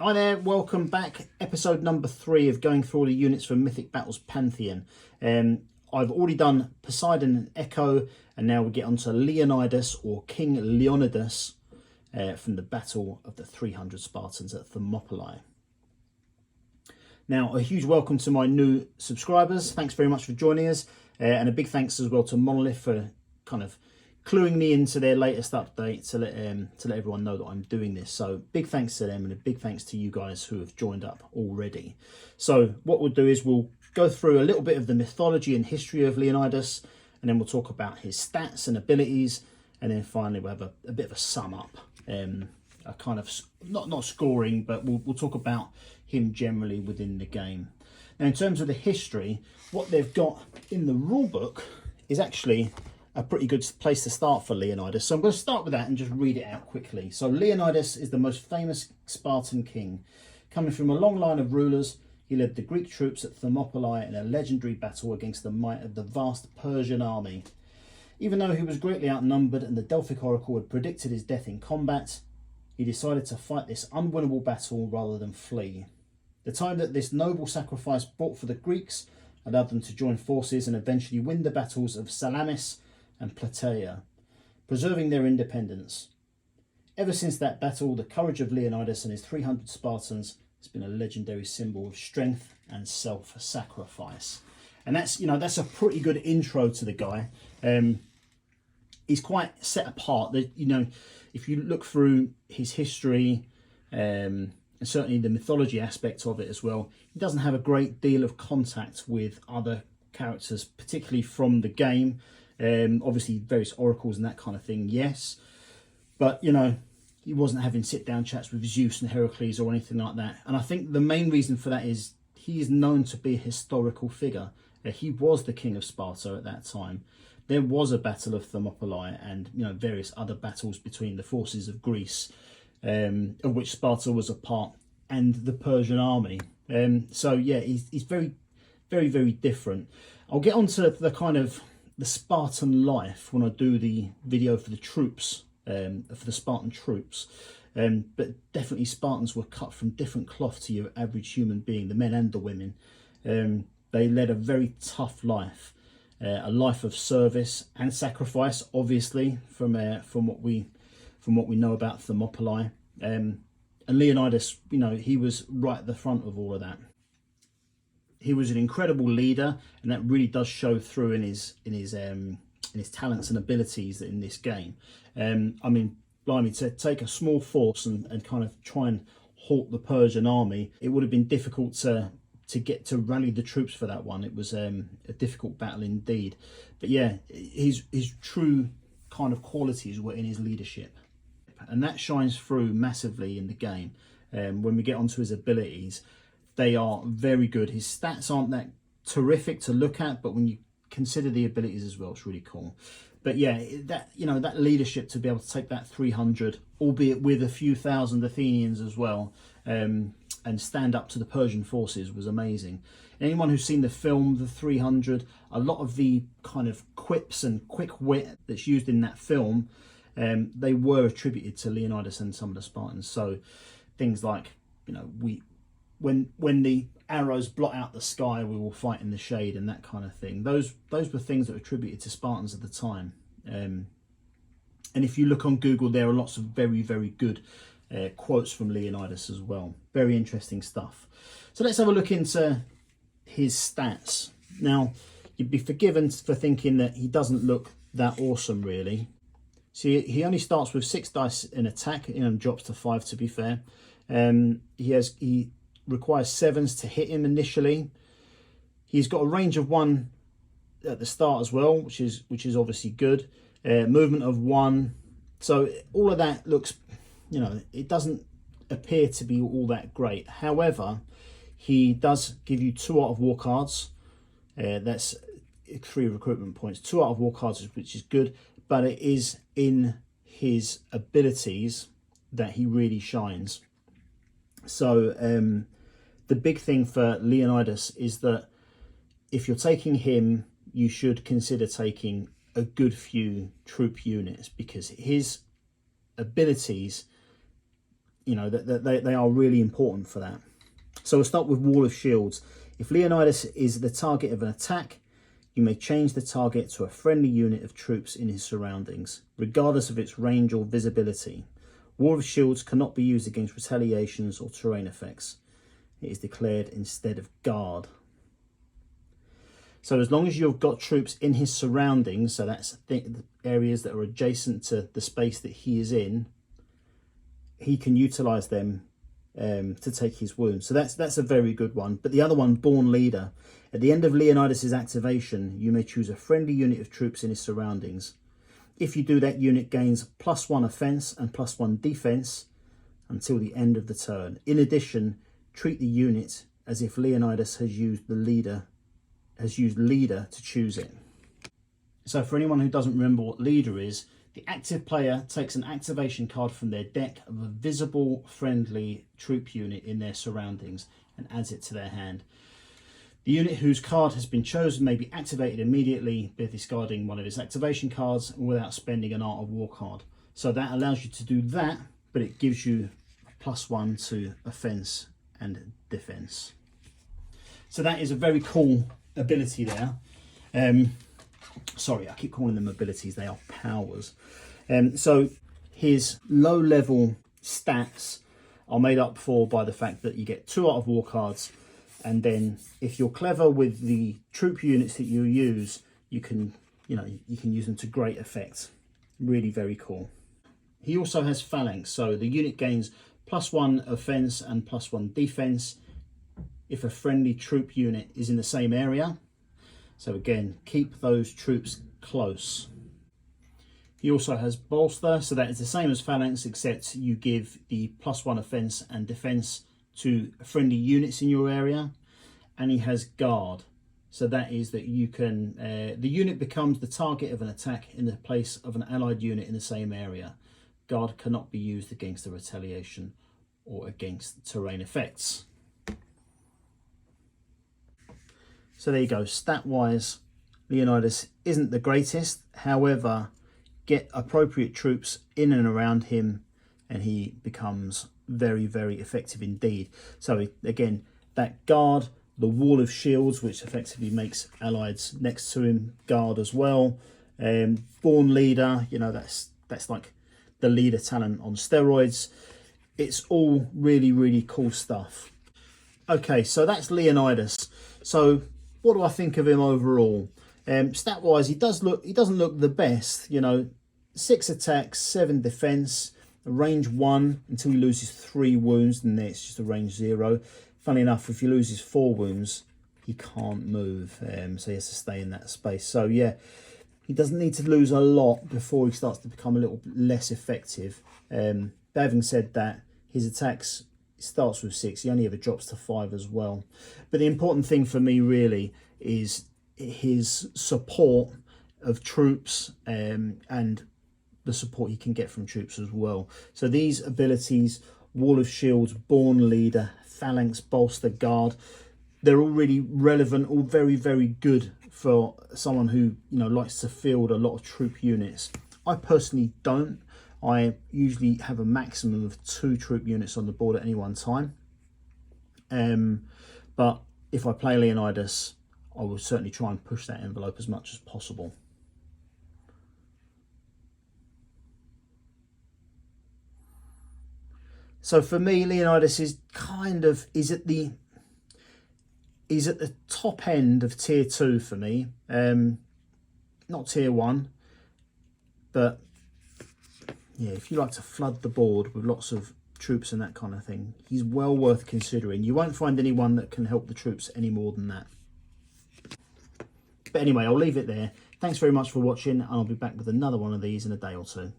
Hi there, welcome back. Episode number 3 of going through all the units for Mythic Battles Pantheon. I've already done Poseidon and Echo, and now we get onto Léonidas, or King Léonidas, from the Battle of the 300 Spartans at Thermopylae. Now, a huge welcome to my new subscribers. Thanks very much for joining us, and a big thanks as well to Monolith for kind of cluing me into their latest update to let everyone know that I'm doing this. So big thanks to them, and a big thanks to you guys who have joined up already. So what we'll do is we'll go through a little bit of the mythology and history of Léonidas, and then we'll talk about his stats and abilities, and then finally we'll have a bit of a sum up, a kind of not scoring, but we'll talk about him generally within the game. Now, in terms of the history, what they've got in the rulebook is actually a pretty good place to start for Léonidas. So I'm going to start with that and just read it out quickly. So Léonidas is the most famous Spartan king. Coming from a long line of rulers, he led the Greek troops at Thermopylae in a legendary battle against the might of the vast Persian army. Even though he was greatly outnumbered and the Delphic oracle had predicted his death in combat, he decided to fight this unwinnable battle rather than flee. The time that this noble sacrifice brought for the Greeks allowed them to join forces and eventually win the battles of Salamis and Plataea, preserving their independence. Ever since that battle, the courage of Léonidas and his 300 Spartans has been a legendary symbol of strength and self-sacrifice. And that's a pretty good intro to the guy. He's quite set apart. If you look through his history, and certainly the mythology aspect of it as well, he doesn't have a great deal of contact with other characters, particularly from the game. Obviously various oracles and that kind of thing, yes, but he wasn't having sit-down chats with Zeus and Heracles or anything like that. And I think the main reason for that is he is known to be a historical figure. He was the king of Sparta at that time. There was a battle of Thermopylae and various other battles between the forces of Greece, of which Sparta was a part, and the Persian army. So yeah, he's very, very, very different. I'll get onto the kind of the Spartan life when I do the video for the troops, for the Spartan troops. But definitely Spartans were cut from different cloth to your average human being, the men and the women. They led a very tough life, a life of service and sacrifice, obviously, from what we know about Thermopylae. And Léonidas, he was right at the front of all of that. He was an incredible leader, and that really does show through in his talents and abilities in this game. I mean, blimey, to take a small force and kind of try and halt the Persian army, it would have been difficult to get to rally the troops for that one. It was a difficult battle indeed. But yeah, his true kind of qualities were in his leadership, and that shines through massively in the game. When we get onto his abilities, they are very good. His stats aren't that terrific to look at, but when you consider the abilities as well, it's really cool. But yeah, that leadership to be able to take that 300, albeit with a few thousand Athenians as well, and stand up to the Persian forces was amazing. Anyone who's seen the film, The 300, a lot of the kind of quips and quick wit that's used in that film, they were attributed to Léonidas and some of the Spartans. So things like, when the arrows blot out the sky, we will fight in the shade, and that kind of thing. Those were things that were attributed to Spartans at the time. And if you look on Google, there are lots of very, very good quotes from Léonidas as well. Very interesting stuff. So let's have a look into his stats. Now, you'd be forgiven for thinking that he doesn't look that awesome, really. See, he only starts with 6 dice in attack, and drops to 5, to be fair. He requires 7s to hit him initially. He's got a range of 1 at the start as well, which is obviously good. Movement of 1. So all of that looks, it doesn't appear to be all that great. However, he does give you 2 art of war cards. That's 3 recruitment points. 2 art of war cards, which is good, but it is in his abilities that he really shines. So the big thing for Léonidas is that if you're taking him, you should consider taking a good few troop units, because his abilities you know, that they are really important for that. So we'll start with Wall of Shields. If Léonidas is the target of an attack, you may change the target to a friendly unit of troops in his surroundings, regardless of its range or visibility. Wall of Shields cannot be used against retaliations or terrain effects. It is declared instead of guard. So as long as you've got troops in his surroundings, so that's the areas that are adjacent to the space that he is in, he can utilise them to take his wounds. So that's a very good one. But the other one, Born Leader. At the end of Léonidas' activation, you may choose a friendly unit of troops in his surroundings. If you do, that unit gains +1 offence and +1 defence until the end of the turn. In addition, treat the unit as if Léonidas has used leader to choose it. So for anyone who doesn't remember what leader is, the active player takes an activation card from their deck of a visible friendly troop unit in their surroundings and adds it to their hand. The unit whose card has been chosen may be activated immediately by discarding one of its activation cards without spending an Art of War card. So that allows you to do that, but it gives you +1 to offence and defence. So that is a very cool ability there. Sorry, I keep calling them abilities, they are powers. So his low level stats are made up for by the fact that you get 2 Art of War cards, and then if you're clever with the troop units that you use, you can use them to great effect. Really very cool. He also has Phalanx, so the unit gains +1 offence and +1 defence if a friendly troop unit is in the same area. So again, keep those troops close. He also has Bolster, so that is the same as Phalanx, except you give the +1 offence and defence to friendly units in your area. And he has Guard, so that is that you can, the unit becomes the target of an attack in the place of an allied unit in the same area. Guard cannot be used against the retaliation or against terrain effects. So there you go, stat-wise, Léonidas isn't the greatest. However, get appropriate troops in and around him and he becomes very, very effective indeed. So again, that Guard, the Wall of Shields, which effectively makes allies next to him guard as well. Born Leader, you know, that's like the leader talent on steroids. It's all really, really cool stuff. Okay, so that's Léonidas. So what do I think of him overall? Stat wise, he doesn't look the best, you know. 6 attacks, 7 defense, range 1 until he loses 3 wounds, and then it's just a range 0. Funny enough, if he loses 4 wounds, he can't move, so he has to stay in that space. So yeah, he doesn't need to lose a lot before he starts to become a little less effective. But having said that, his attacks starts with 6, he only ever drops to 5 as well. But the important thing for me really is his support of troops, and the support he can get from troops as well. So these abilities, Wall of Shields, Born Leader, Phalanx, Bolster, Guard, they're all really relevant, all very, very good for someone who, you know, likes to field a lot of troop units. I personally don't. I usually have a maximum of 2 troop units on the board at any one time. But if I play Léonidas, I will certainly try and push that envelope as much as possible. So for me, Léonidas is at the top end of tier 2 for me. Not tier 1, but yeah, if you like to flood the board with lots of troops and that kind of thing, he's well worth considering. You won't find anyone that can help the troops any more than that. But anyway, I'll leave it there. Thanks very much for watching, and I'll be back with another one of these in a day or 2.